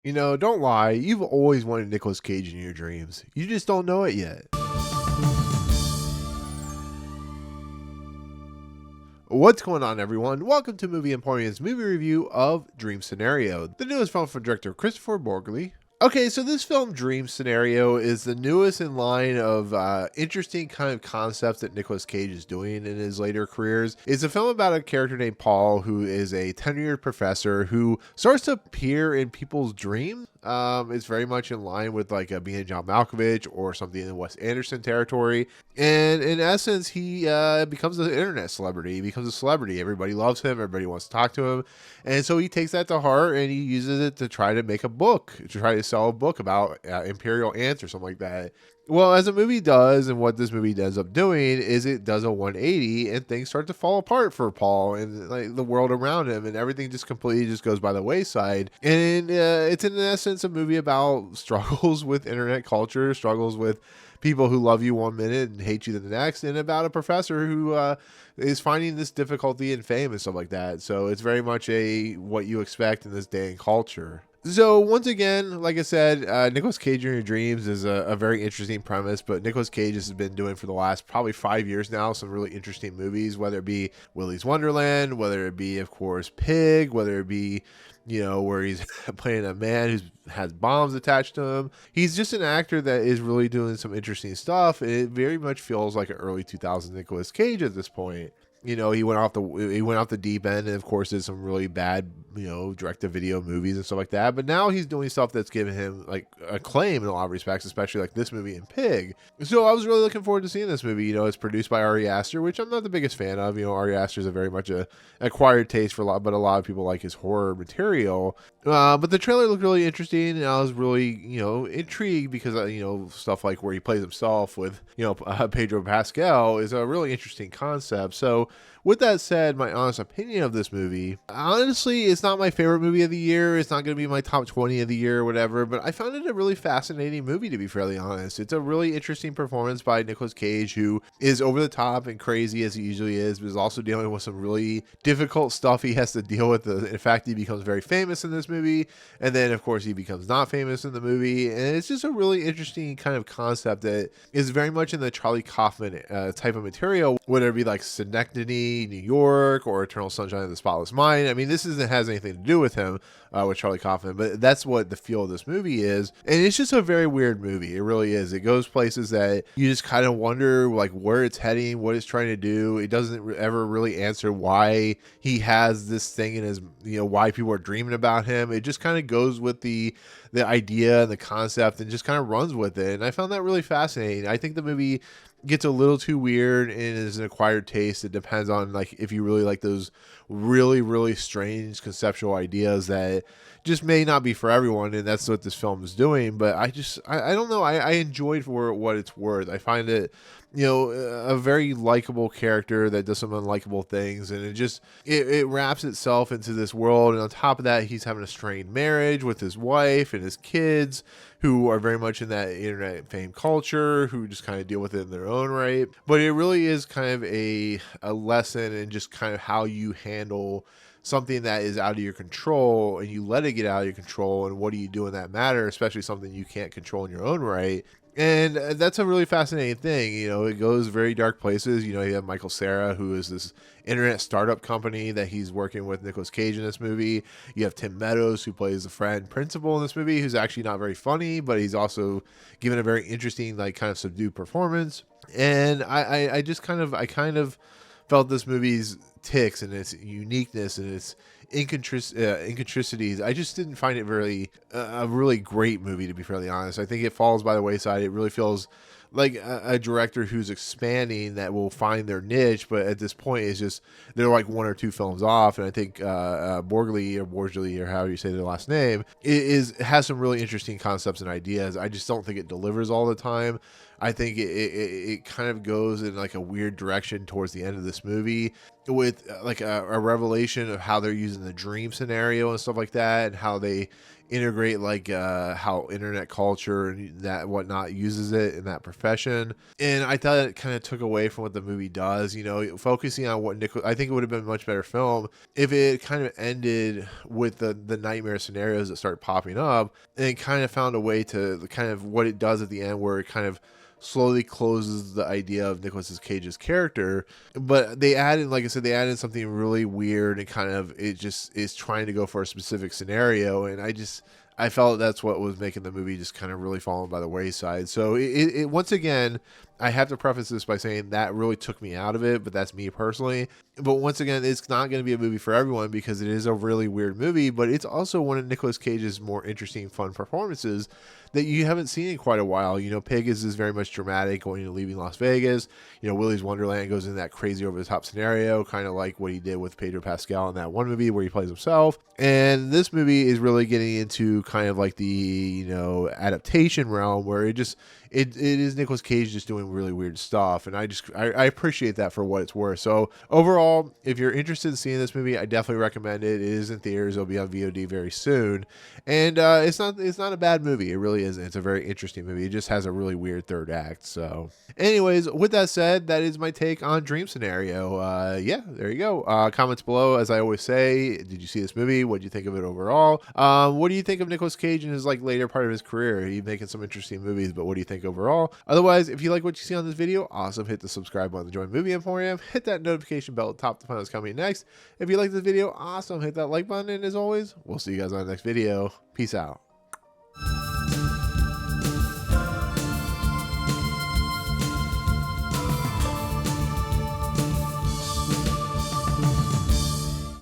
You know, don't lie, you've always wanted Nicolas Cage in your dreams. You just don't know it yet. What's going on, everyone? Welcome to Movie Emporium's movie review of Dream Scenario, the newest film from director Kristoffer Borgli. Okay, so this film, Dream Scenario, is the newest in line of interesting kind of concepts that Nicolas Cage is doing in his later careers. It's a film about a character named Paul, who is a tenured professor who starts to appear in people's dreams. It's very much in line with like being John Malkovich or something in Wes Anderson territory. And in essence, he becomes an internet celebrity. He becomes a celebrity. Everybody loves him. Everybody wants to talk to him. And so he takes that to heart and he uses it to try to make a book, to try to sell a book about imperial ants or something like that. Well, as a movie does, and what this movie ends up doing is it does a 180 and things start to fall apart for Paul and like the world around him, and everything just completely just goes by the wayside. And it's in essence a movie about struggles with internet culture, struggles with people who love you one minute and hate you the next, and about a professor who is finding this difficulty in fame and stuff like that. So it's very much what you expect in this day and culture. So once again, like I said, Nicolas Cage in your dreams is a very interesting premise, but Nicolas Cage has been doing for the last probably 5 years now some really interesting movies, whether it be Willy's Wonderland, whether it be, of course, Pig, whether it be, you know, where he's playing a man who has bombs attached to him. He's just an actor that is really doing some interesting stuff, and it very much feels like an early 2000s Nicolas Cage at this point. You know, he went off the deep end, and of course did some really bad, you know, direct-to-video movies and stuff like that. But now he's doing stuff that's given him like acclaim in a lot of respects, especially like this movie and Pig. So I was really looking forward to seeing this movie. You know, it's produced by Ari Aster, which I'm not the biggest fan of. You know, Ari Aster is a very much a acquired taste for a lot, but a lot of people like his horror material. But the trailer looked really interesting, and I was really, you know, intrigued because you know, stuff like where he plays himself with, you know, Pedro Pascal is a really interesting concept. So with that said, my honest opinion of this movie, honestly, it's not my favorite movie of the year. It's not going to be my top 20 of the year or whatever, but I found it a really fascinating movie, to be fairly honest. It's a really interesting performance by Nicolas Cage, who is over the top and crazy as he usually is, but is also dealing with some really difficult stuff he has to deal with. In fact, he becomes very famous in this movie, and then, of course, he becomes not famous in the movie, and it's just a really interesting kind of concept that is very much in the Charlie Kaufman type of material, whether it be like Synecdoche, New York, or Eternal Sunshine of the Spotless Mind. I mean, this isn't has anything to do with him, with Charlie Kaufman, but that's what the feel of this movie is. And it's just a very weird movie. It really is. It goes places that you just kind of wonder like where it's heading, what it's trying to do. It doesn't ever really answer why he has this thing in his, you know, why people are dreaming about him. It just kind of goes with the idea and the concept and just kind of runs with it. And I found that really fascinating. I think the movie gets a little too weird and is an acquired taste. It depends on like if you really like those really, really strange conceptual ideas that just may not be for everyone, and that's what this film is doing. But I don't know. I enjoyed for what it's worth. I find it, you know, a very likable character that does some unlikable things, and it wraps itself into this world. And on top of that, he's having a strained marriage with his wife and his kids, who are very much in that internet fame culture, who just kind of deal with it in their own right. But it really is kind of a lesson in just kind of how you handle something that is out of your control, and you let it get out of your control, and what do you do in that matter, especially something you can't control in your own right. And that's a really fascinating thing. You know, it goes very dark places. You know, you have Michael Cera, who is this internet startup company that he's working with Nicolas Cage in this movie. You have Tim Meadows, who plays the friend principal in this movie, who's actually not very funny, but he's also given a very interesting, like, kind of subdued performance. And I kind of felt this movie's ticks and its uniqueness and its incontricities. I just didn't find it really a really great movie, to be fairly honest. I think it falls by the wayside. It really feels like a director who's expanding that will find their niche, but at this point it's just they're like one or two films off. And I think Borgli or however you say their last name has some really interesting concepts and ideas. I just don't think it delivers all the time. I think it kind of goes in like a weird direction towards the end of this movie with like a revelation of how they're using the dream scenario and stuff like that, and how they integrate like how internet culture and that whatnot uses it in that profession. And I thought it kind of took away from what the movie does, you know, focusing on what Nicholas. I think it would have been a much better film if it kind of ended with the nightmare scenarios that start popping up, and kind of found a way to kind of what it does at the end, where it kind of slowly closes the idea of Nicolas Cage's character. But they added, like I said, they added something really weird, and kind of it just is trying to go for a specific scenario. And I felt that's what was making the movie just kind of really falling by the wayside. So it once again, I have to preface this by saying that really took me out of it, but that's me personally. But once again, it's not going to be a movie for everyone because it is a really weird movie, but it's also one of Nicolas Cage's more interesting, fun performances that you haven't seen in quite a while. You know, Pig is very much dramatic, going to leaving Las Vegas. You know, Willy's Wonderland goes into that crazy over the top scenario, kind of like what he did with Pedro Pascal in that one movie where he plays himself. And this movie is really getting into kind of like the, you know, adaptation realm, where it is Nicolas Cage just doing really weird stuff, and I appreciate that for what it's worth. So overall, if you're interested in seeing this movie, I definitely recommend it. It is in theaters. It'll be on VOD very soon, and it's not a bad movie. It really isn't. It's a very interesting movie. It just has a really weird third act. So anyways, with that said, that is my take on Dream Scenario. Yeah, there you go. Comments below, as I always say. Did you see this movie? What do you think of it overall? What do you think of Nicolas Cage in his like later part of his career? He's making some interesting movies, but what do you think overall? Otherwise, if you like what you see on this video, awesome, hit the subscribe button to join Movie Emporium, hit that notification bell at the top to find out what's coming next. If you like this video, awesome, hit that like button, and as always, we'll see you guys on the next video. Peace out.